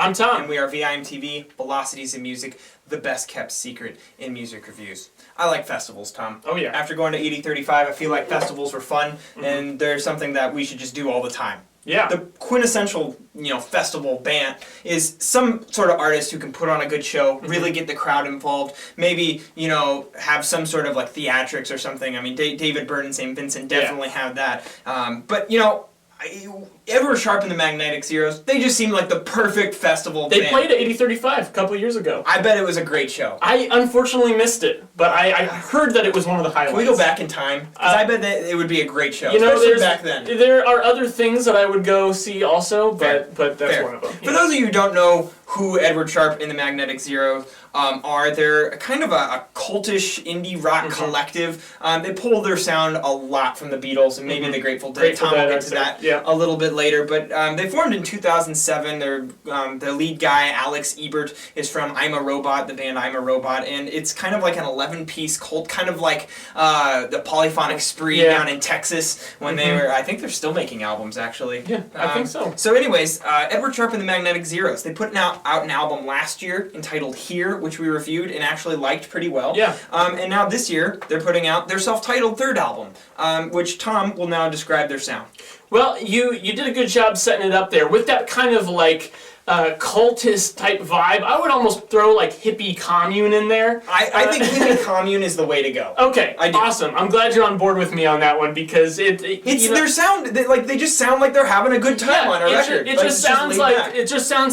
I'm Tom. And we are VIMTV, Velocities in Music, the best kept secret in music reviews. I like festivals, Tom. Oh yeah. After going to 8035, I feel like festivals were fun, and they're something that we should just do all the time. Yeah. The quintessential, festival band is some sort of artist who can put on a good show, really get the crowd involved, maybe, have some sort of like theatrics or something. I mean, David Byrne and St. Vincent definitely have that. But, Edward Sharpe and the Magnetic Zeros, they just seem like the perfect festival They band. played at 8035 a couple of years ago. I bet it was a great show. I unfortunately missed it, but I heard that it was one of the highlights. Can we go back in time? Because I bet that it would be a great show, especially back then. There are other things that I would go see also, but that's one of them. For those of you who don't know who Edward Sharpe and the Magnetic Zeros are, they're kind of a cultish indie rock collective. They pull their sound a lot from the Beatles and maybe the Grateful Dead. Tom will get to that a little bit later, but they formed in 2007. The lead guy, Alex Ebert, is from I'm a Robot, the band I'm a Robot, and it's kind of like an 11-piece cult, kind of like the Polyphonic Spree down in Texas when they were, I think they're still making albums actually. Yeah, I think so. So anyways, Edward Sharpe and the Magnetic Zeros, they put out an album last year entitled Here, which we reviewed and actually liked pretty well. Yeah. And now this year, they're putting out their self-titled third album, which Tom will now describe their sound. Well, you did a good job setting it up there with that kind of like cultist type vibe. I would almost throw like hippie commune in there. I think hippie commune is the way to go. Okay, awesome. I'm glad you're on board with me on that one because it's their sound. They just sound like they're having a good time on a record. It just sounds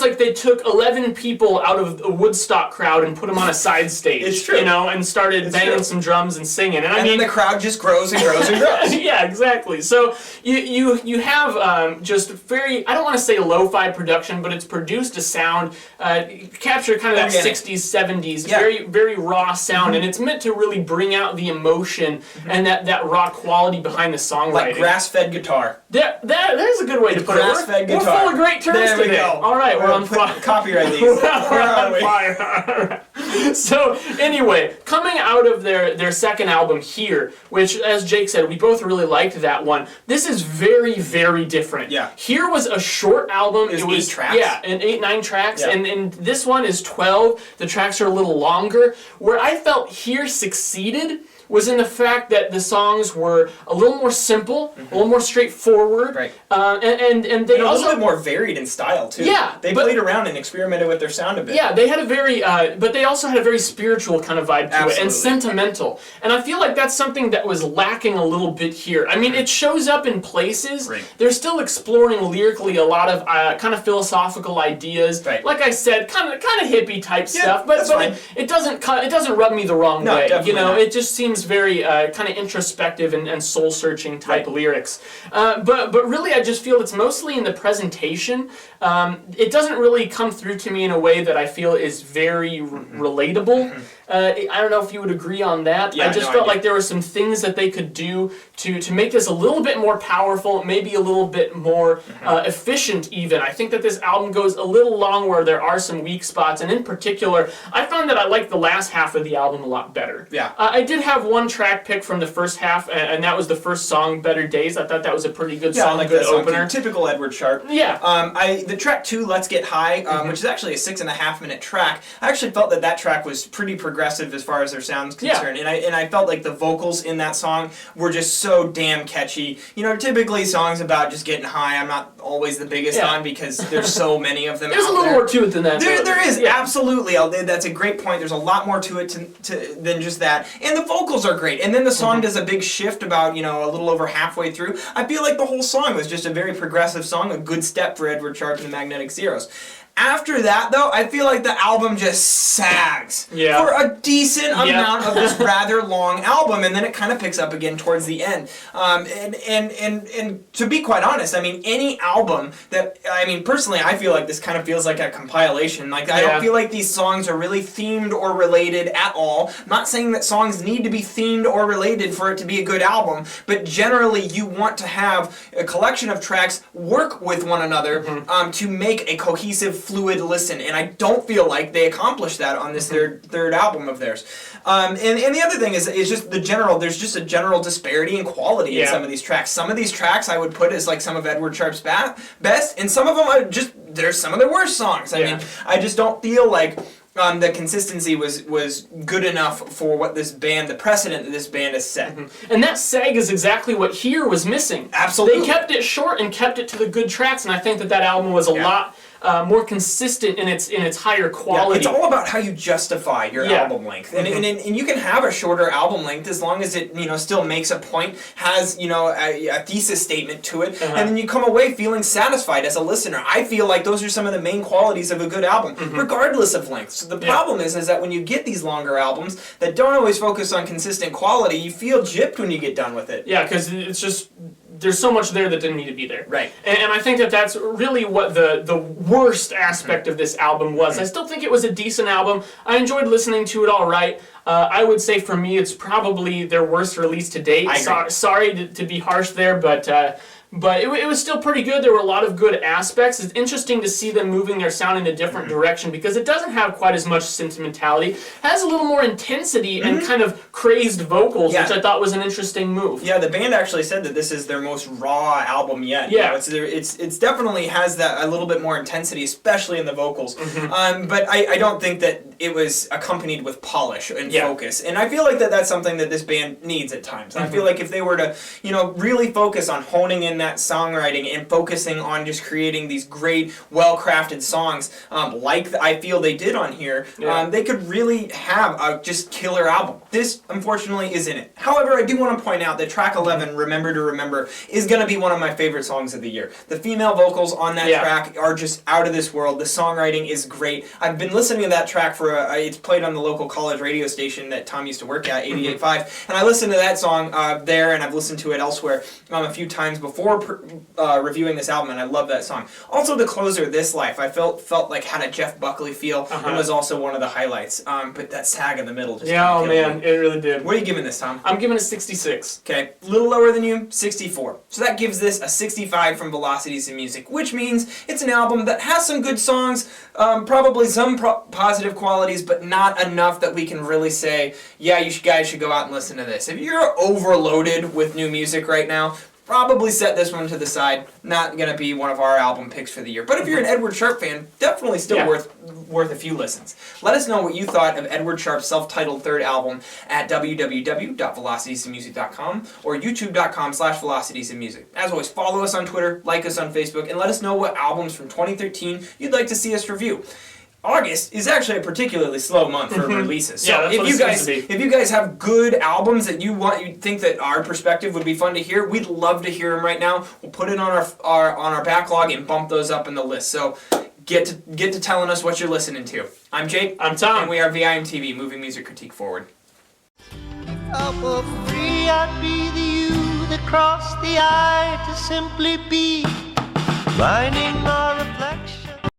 like they took 11 people out of a Woodstock crowd and put them on a side stage. It's true. And started banging some drums and singing. And then the crowd just grows and grows and grows. Yeah, exactly. So you have just very, I don't want to say lo-fi production, but it's produced a sound, captured kind of that 60s, 70s, very, very raw sound, and it's meant to really bring out the emotion and that raw quality behind the songwriting. Like grass-fed guitar. There's a good way to put it. Grass-fed guitar. We're full of great terms today. There we go. All right, we're on fire. Copyright these. We're on fire. All right. So anyway, coming out of their second album Here, which, as Jake said, we both really liked that one. This is very, very different. Yeah. Here was a short album. It was 8 tracks. Yeah, and 9 tracks, and this one is 12. The tracks are a little longer. Where I felt Here succeeded was in the fact that the songs were a little more simple, a little more straightforward, right? And they also a little bit more varied in style too. Yeah, they played around and experimented with their sound a bit. Yeah, they had a very, but they also had a very spiritual kind of vibe to it, and sentimental. And I feel like that's something that was lacking a little bit here. I mean, it shows up in places. Right. They're still exploring lyrically a lot of kind of philosophical ideas. Right. Like I said, kind of hippie type stuff. But it doesn't rub me the wrong way. It just seems very kind of introspective and soul searching type lyrics. But really, I just feel it's mostly in the presentation. It doesn't really come through to me in a way that I feel is very relatable. I don't know if you would agree on that. Yeah, I just felt like there were some things that they could do to make this a little bit more powerful, maybe a little bit more efficient even. I think that this album goes a little long where there are some weak spots, and in particular, I found that I liked the last half of the album a lot better. Yeah. I did have one track pick from the first half, and that was the first song, Better Days. I thought that was a pretty good song, like good opener. Typical Edward Sharpe. Yeah. The track 2, Let's Get High, which is actually a 6.5-minute track. I actually felt that track was pretty progressive as far as their sound's concerned, and I felt like the vocals in that song were just so damn catchy. Typically songs about just getting high, I'm not always the biggest on because there's so many of them. There's a little more to it than that. There is, absolutely. That's a great point. There's a lot more to it than just that, and the vocals are great. And then the song does a big shift about a little over halfway through. I feel like the whole song was just a very progressive song, a good step for Edward Sharpe and the Magnetic Zeros. After that, though, I feel like the album just sags for a decent amount of this rather long album, and then it kind of picks up again towards the end. And to be quite honest, I mean, any album personally, I feel like this kind of feels like a compilation. Like, I don't feel like these songs are really themed or related at all. I'm not saying that songs need to be themed or related for it to be a good album, but generally you want to have a collection of tracks work with one another to make a cohesive fluid listen, and I don't feel like they accomplished that on this third album of theirs. And the other thing is just there's just a general disparity in quality in some of these tracks. Some of these tracks I would put as like some of Edward Sharpe's best, and some of them there's some of their worst songs. I mean, I just don't feel like the consistency was good enough for what this band, the precedent that this band has set. And that sag is exactly what Here was missing. Absolutely. They kept it short and kept it to the good tracks, and I think that album was a lot more consistent in its higher quality. It's all about how you justify your album length, and you can have a shorter album length as long as it still makes a point, has a thesis statement to it, and then you come away feeling satisfied as a listener. I feel like those are some of the main qualities of a good album, regardless of length. So the problem is that when you get these longer albums that don't always focus on consistent quality, you feel gypped when you get done with it. Yeah, because it's just there's so much there that didn't need to be there. Right. And I think that that's really what the worst aspect of this album was. I still think it was a decent album. I enjoyed listening to it all right. I would say for me it's probably their worst release to date. Sorry to be harsh there, but it was still pretty good. There were a lot of good aspects. It's interesting to see them moving their sound in a different direction because it doesn't have quite as much sentimentality. It has a little more intensity and kind of crazed vocals, which I thought was an interesting move. Yeah, the band actually said that this is their most raw album yet. Yeah. It's definitely has that a little bit more intensity, especially in the vocals. But I don't think that it was accompanied with polish and focus. And I feel like that's something that this band needs at times. I feel like if they were to, really focus on honing in that songwriting and focusing on just creating these great, well-crafted songs, like I feel they did on here, they could really have a just killer album. This, unfortunately, isn't it. However, I do want to point out that track 11, Remember to Remember, is going to be one of my favorite songs of the year. The female vocals on that track are just out of this world. The songwriting is great. I've been listening to that track for it's played on the local college radio station that Tom used to work at, 88.5, and I listened to that song there, and I've listened to it elsewhere a few times before reviewing this album, and I love that song. Also, the closer, This Life, I felt like had a Jeff Buckley feel, and was also one of the highlights. But that sag in the middle just oh man, it really did. What are you giving this, Tom? I'm giving it 66. Okay, a little lower than you, 64. So that gives this a 65 from Velocities in Music, which means it's an album that has some good songs, probably some positive qualities, but not enough that we can really say, yeah, you guys should go out and listen to this. If you're overloaded with new music right now, probably set this one to the side. Not going to be one of our album picks for the year. But if you're an Edward Sharpe fan, definitely still worth a few listens. Let us know what you thought of Edward Sharpe's self-titled third album at www.velocitiesinmusic.com or youtube.com/velocitiesinmusic. As always, follow us on Twitter, like us on Facebook, and let us know what albums from 2013 you'd like to see us review. August is actually a particularly slow month for releases. So if you guys have good albums that you think that our perspective would be fun to hear, we'd love to hear them right now. We'll put it on our backlog and bump those up in the list. So get to telling us what you're listening to. I'm Jake. I'm Tom. And we are VIMTV, moving music critique forward. If I were free, I'd be the you that crossed the eye to simply be minding our